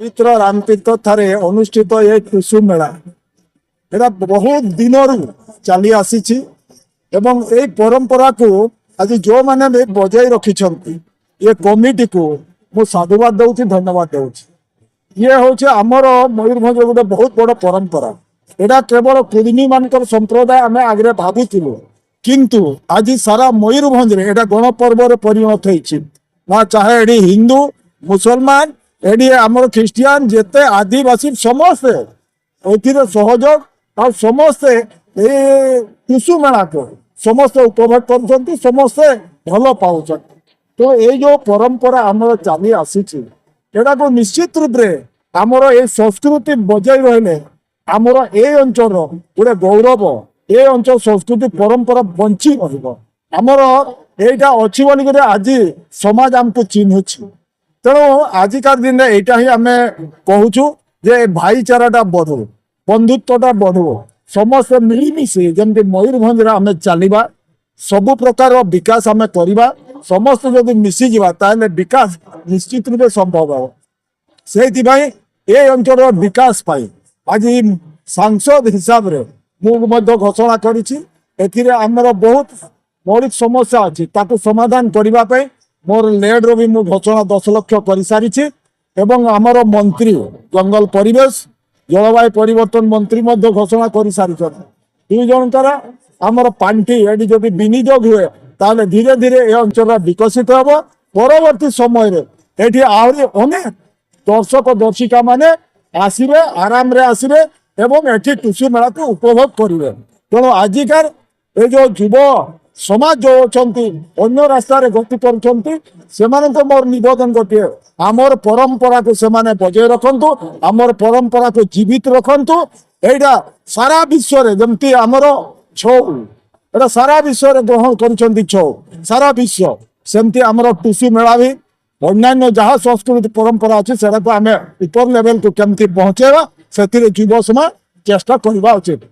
ପବିତ୍ର ରାମତୀର୍ଥ ଠାରେ ଅନୁଷ୍ଠିତ ଏ ଟୁସୁ ମେଳା এটা ବହୁତ ଦିନରୁ ଚାଲି ଆସିଛି ଏବଂ ଏଇ ପରମ୍ପରାକୁ ଆଜି ଯେଉଁମାନେ ବି ବଜାଇ ରଖିଛନ୍ତି ଏ କମିଟିକୁ ମୁଁ ସାଧୁବାଦ ଦେଉଛି, ଧନ୍ୟବାଦ ଦେଉଛି। ଇଏ ହେଉଛି ଆମର ମୟୂରଭଞ୍ଜ ଗୋଟେ ବହୁତ ବଡ଼ ପରମ୍ପରା। এটা କେବଳ କୁର୍ମୀ ମାନଙ୍କର ସମ୍ପ୍ରଦାୟ ଆମେ ଆଗରେ ଭାବୁଥିଲୁ, କିନ୍ତୁ ଆଜି ସାରା ମୟୂରଭଞ୍ଜରେ এটা ଗଣପର୍ବରେ ପରିଣତ ହେଇଛି। ନା ଚାହେ ଏଠି ହିନ୍ଦୁ ମୁସଲମାନ ଏଠି ଆମର ଖ୍ରୀଷ୍ଟିଆନ ଯେତେ ଆଦିବାସୀ ସମସ୍ତେ ଏଥିରେ ସହଯୋଗ ଆଉ ସମସ୍ତେ ଏଇ ଟୁସୁ ମେଳାକୁ ସମସ୍ତେ ଉପଭୋଗ କରୁଛନ୍ତି, ସମସ୍ତେ ଭଲ ପାଉଛନ୍ତି। ତ ଏଇ ଯୋଉ ପରମ୍ପରା ଆମର ଚାଲି ଆସିଛି ଏଟାକୁ ନିଶ୍ଚିତ ରୂପରେ ଆମର ଏଇ ସଂସ୍କୃତି ବଜାଇ ରହିଲେ ଆମର ଏଇ ଅଞ୍ଚଳର ଗୋଟେ ଗୌରବ, ଏ ଅଞ୍ଚଳ ସଂସ୍କୃତି ପରମ୍ପରା ବଞ୍ଚି ରହିବ। ଆମର ଏଇଟା ଅଛି ବୋଲିକରି ଆଜି ସମାଜ ଆମକୁ ଚିହ୍ନୁଛି। ତେଣୁ ଆଜିକା ଦିନରେ ଏଇଟା ହିଁ ଆମେ କହୁଛୁ ଯେ ଭାଇଚାରାଟା ବଢୁ, ବନ୍ଧୁତ୍ୱଟା ବଢୁ, ସମସ୍ତେ ମିଳିମିଶି ଯେମିତି ମୟୂରଭଞ୍ଜରେ ଆମେ ଚାଲିବା, ସବୁ ପ୍ରକାର ବିକାଶ ଆମେ କରିବା। ସମସ୍ତେ ଯଦି ମିଶିଯିବା ତାହେଲେ ବିକାଶ ନିଶ୍ଚିତ ରୂପେ ସମ୍ଭବ ହେବ। ସେଇଥିପାଇଁ ଏ ଅଞ୍ଚଳର ବିକାଶ ପାଇଁ ଆଜି ସାଂସଦ ହିସାବରେ ମୁଁ ମଧ୍ୟ ଘୋଷଣା କରିଛି ଏଥିରେ ଆମର ବହୁତ ମୌଳିକ ସମସ୍ୟା ଅଛି, ତାକୁ ସମାଧାନ କରିବା ପାଇଁ ମୋର ଲେଡ୍ର ବି ମୁଁ ଘୋଷଣା 10 ଲକ୍ଷ କରିସାରିଛି ଏବଂ ଆମର ମନ୍ତ୍ରୀ ଜଙ୍ଗଲ ପରିବେଶ ଜଳବାୟୁ ପରିବର୍ତ୍ତନ ମନ୍ତ୍ରୀ ମଧ୍ୟ ଘୋଷଣା କରିସାରିଛନ୍ତି। ଦୁଇ ଜଣଙ୍କର ଆମର ପାଣ୍ଠି ଏଠି ଯଦି ବିନିଯୋଗ ହୁଏ ତାହେଲେ ଧୀରେ ଧୀରେ ଏ ଅଞ୍ଚଳ ବିକଶିତ ହେବ। ପରବର୍ତ୍ତୀ ସମୟରେ ଏଠି ଆହୁରି ଅନେକ ଦର୍ଶକ ଦର୍ଶିକା ମାନେ ଆସିବେ, ଆରାମରେ ଆସିବେ ଏବଂ ଏଠି ଟୁସୁ ମେଳାକୁ ଉପଭୋଗ କରିବେ। ତେଣୁ ଆଜିକାର ଏ ଯୋଉ ଯୁବ ସମାଜ ଯୋଉ ଅଛନ୍ତି ଅନ୍ୟ ରାସ୍ତାରେ ଗତି କରୁଛନ୍ତି ସେମାନଙ୍କ ମୋର ନିବେଦନ ଗୋଟିଏ, ଆମର ପରମ୍ପରାକୁ ସେମାନେ ବଜାୟ ରଖନ୍ତୁ, ଆମର ପରମ୍ପରାକୁ ଜୀବିତ ରଖନ୍ତୁ। ଏଇଟା ସାରା ବିଶ୍ୱରେ ଯେମିତି ଆମର ଛଉ এটা সারা বিশ্বরে গ্রহণ করছেন ছৌ, সারা বিশ্ব সেমতি আমার টুসু মেলা भी অন্যান্য যাহা সংস্কৃতি পরম্পরা আছে সেটাকে আমি উপর লেভেলକୁ কেমতি পৌঁছাଇବା ସେଥିରେ ଯୁବ ସମାଜ ଚେଷ୍ଟା କରିବା ଉଚିତ।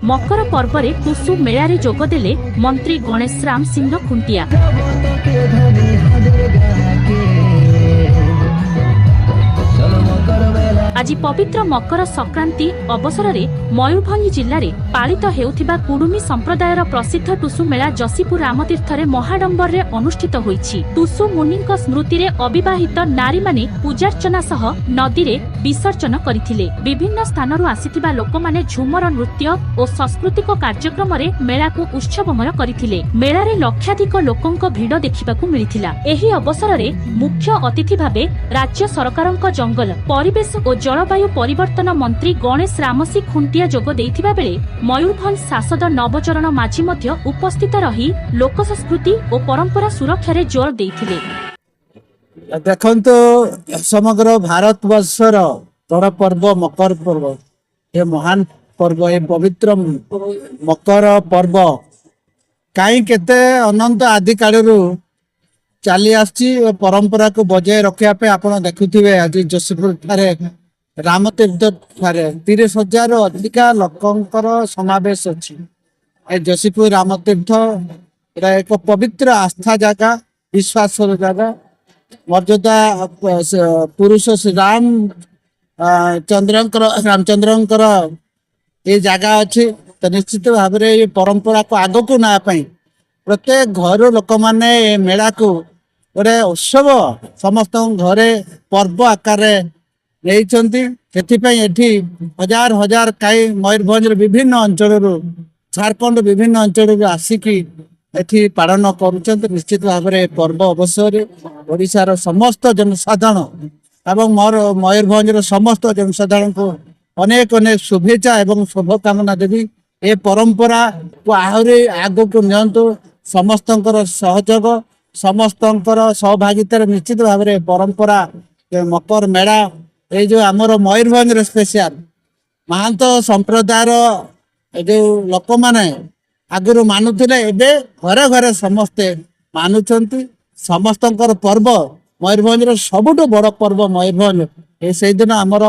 ମକର ପର୍ବରେ ଟୁସୁ ମେଳାରେ ଯୋଗଦେଲେ ମନ୍ତ୍ରୀ ଗଣେଶ ରାମ ସିଂହ ଖୁଣ୍ଟିଆ। ଆଜି ପବିତ୍ର ମକର ସଂକ୍ରାନ୍ତି ଅବସରରେ ମୟୂରଭଞ୍ଜ ଜିଲ୍ଲାରେ ପାଳିତ ହେଉଥିବା କୁଡୁମି ସମ୍ପ୍ରଦାୟର ପ୍ରସିଦ୍ଧ ଟୁସୁ ମେଳା ଯଶୀପୁର ରାମତୀର୍ଥରେ ମହାଡମ୍ବରରେ ଅନୁଷ୍ଠିତ ହୋଇଛି। ଟୁସୁ ମୁନିଙ୍କ ସ୍ମୃତିରେ ଅବିବାହିତ ନାରୀମାନେ ପୂଜାର୍ଚ୍ଚନା ସହ ନଦୀରେ ବିସର୍ଜନ କରିଥିଲେ। ବିଭିନ୍ନ ସ୍ଥାନରୁ ଆସିଥିବା ଲୋକମାନେ ଝୁମର ନୃତ୍ୟ ଓ ସାଂସ୍କୃତିକ କାର୍ଯ୍ୟକ୍ରମରେ ମେଳାକୁ ଉତ୍ସବମୟ କରିଥିଲେ। ମେଳାରେ ଲକ୍ଷାଧିକ ଲୋକଙ୍କ ଭିଡ଼ ଦେଖିବାକୁ ମିଳିଥିଲା। ଏହି ଅବସରରେ ମୁଖ୍ୟ ଅତିଥି ଭାବେ ରାଜ୍ୟ ସରକାରଙ୍କ ଜଙ୍ଗଲ ପରିବେଶ ଓ ଜଳବାୟୁ ପରିବର୍ତ୍ତନ ମନ୍ତ୍ରୀ ଗଣେଶ ରାମସି ଖୁଣ୍ଟିଆ ଯୋଗ ଦେଇଥିବା ବେଳେ ମୟୂରଭଞ୍ଜ ସାଂସଦ ନବଚରଣ ମାଝୀ ମଧ୍ୟ ଉପସ୍ଥିତ ରହି ଲୋକ ସଂସ୍କୃତି ଓ ପରମ୍ପରା ସୁରକ୍ଷାରେ ଜୋର ଦେଇଥିଲେ। ଦେଖନ୍ତୁ ସମଗ୍ର ଭାରତବର୍ଷର ବଡ଼ ପର୍ବ ମକର ପର୍ବ, ଏ ମହାନ ପର୍ବ, ଏ ପବିତ୍ର ମକର ପର୍ବ କାହିଁ କେତେ ଅନନ୍ତ ଆଦି କାଳରୁ ଚାଲି ଆସିଛି ଓ ପରମ୍ପରାକୁ ବଜାୟ ରଖିବା ପାଇଁ ଆପଣ ଦେଖୁଥିବେ ଆଜି ଯଶୀପୁର ଠାରେ ରାମତୀର୍ଥ ଠାରେ 30,000ରୁ ଅଧିକା ଲୋକଙ୍କର ସମାବେଶ ଅଛି। ଏ ଯଶୀପୁର ରାମତୀର୍ଥ ଏଟା ଏକ ପବିତ୍ର ଆସ୍ଥା ଜାଗା, ବିଶ୍ୱାସର ଜାଗା। ମର୍ଯ୍ୟାଦା ପୁରୁଷ ଶ୍ରୀ ରାମଚନ୍ଦ୍ରଙ୍କର ଏ ଜାଗା ଅଛି। ତ ନିଶ୍ଚିତ ଭାବରେ ଏ ପରମ୍ପରାକୁ ଆଗକୁ ନେବା ପାଇଁ ପ୍ରତ୍ୟେକ ଘର ଲୋକମାନେ ଏ ମେଳାକୁ ଗୋଟେ ଉତ୍ସବ ସମସ୍ତଙ୍କ ଘରେ ପର୍ବ ଆକାରରେ ନେଇଛନ୍ତି। ସେଥିପାଇଁ ଏଠି ହଜାର ହଜାର କାଇ ମୟୂରଭଞ୍ଜର ବିଭିନ୍ନ ଅଞ୍ଚଳରୁ, ଝାରଖଣ୍ଡ ବିଭିନ୍ନ ଅଞ୍ଚଳରୁ ଆସିକି ଏଠି ପାଳନ କରୁଛନ୍ତି। ନିଶ୍ଚିତ ଭାବରେ ପର୍ବ ଅବସରରେ ଓଡ଼ିଶାର ସମସ୍ତ ଜନସାଧାରଣ ଏବଂ ମୋର ମୟୂରଭଞ୍ଜର ସମସ୍ତ ଜନସାଧାରଣଙ୍କୁ ଅନେକ ଅନେକ ଶୁଭେଚ୍ଛା ଏବଂ ଶୁଭକାମନା ଦେବି। ଏ ପରମ୍ପରାକୁ ଆହୁରି ଆଗକୁ ନିଅନ୍ତୁ, ସମସ୍ତଙ୍କର ସହଯୋଗ, ସମସ୍ତଙ୍କର ସହଭାଗିତାରେ ନିଶ୍ଚିତ ଭାବରେ ପରମ୍ପରା ମକର ମେଳା ଏଇ ଯୋଉ ଆମର ମୟୂରଭଞ୍ଜର ସ୍ପେଶିଆଲ ମହାନ୍ତ ସମ୍ପ୍ରଦାୟର ଏ ଯୋଉ ଲୋକମାନେ ଆଗରୁ ମାନୁଥିଲେ ଏବେ ଘରେ ଘରେ ସମସ୍ତେ ମାନୁଛନ୍ତି। ସମସ୍ତଙ୍କର ପର୍ବ ମୟୂରଭଞ୍ଜର ସବୁଠୁ ବଡ଼ ପର୍ବ ମୟୂରଭଞ୍ଜ। ସେଇଦିନ ଆମର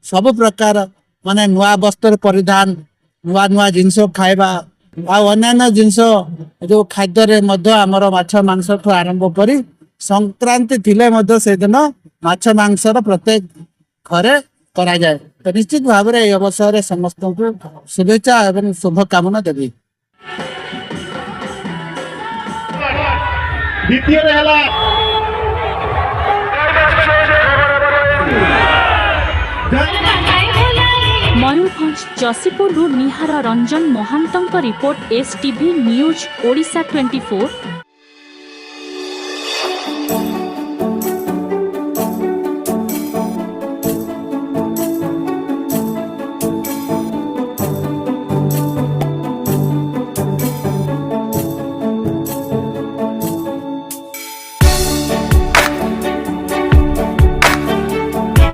ସବୁ ପ୍ରକାର ମାନେ ନୂଆ ବସ୍ତ୍ର ପରିଧାନ ନୂଆ ନୂଆ ଜିନିଷ ଖାଇବା ଆଉ ଅନ୍ୟାନ୍ୟ ଜିନିଷ ଯୋଉ ଖାଦ୍ୟରେ ମଧ୍ୟ ଆମର ମାଛ ମାଂସଠୁ ଆରମ୍ଭ କରି ସଂକ୍ରାନ୍ତି ଥିଲେ ମଧ୍ୟ ସେଦିନ ମାଛ ମାଂସର ପ୍ରତ୍ୟେକ ଘରେ କରାଯାଏ। ତ ନିଶ୍ଚିତ ଭାବରେ ଏହି ଅବସରରେ ସମସ୍ତଙ୍କୁ ଶୁଭେଚ୍ଛା ଏବଂ ଶୁଭକାମନା ଦେବି। ଦ୍ୱିତୀୟରେ ହେଲା ମୟୂରଭଞ୍ଜ ଯଶୀପୁରରୁ ନିହାର ରଞ୍ଜନ ମହାନ୍ତଙ୍କ ରିପୋର୍ଟ STV ନ୍ୟୁଜ୍ ଓଡ଼ିଶା 24।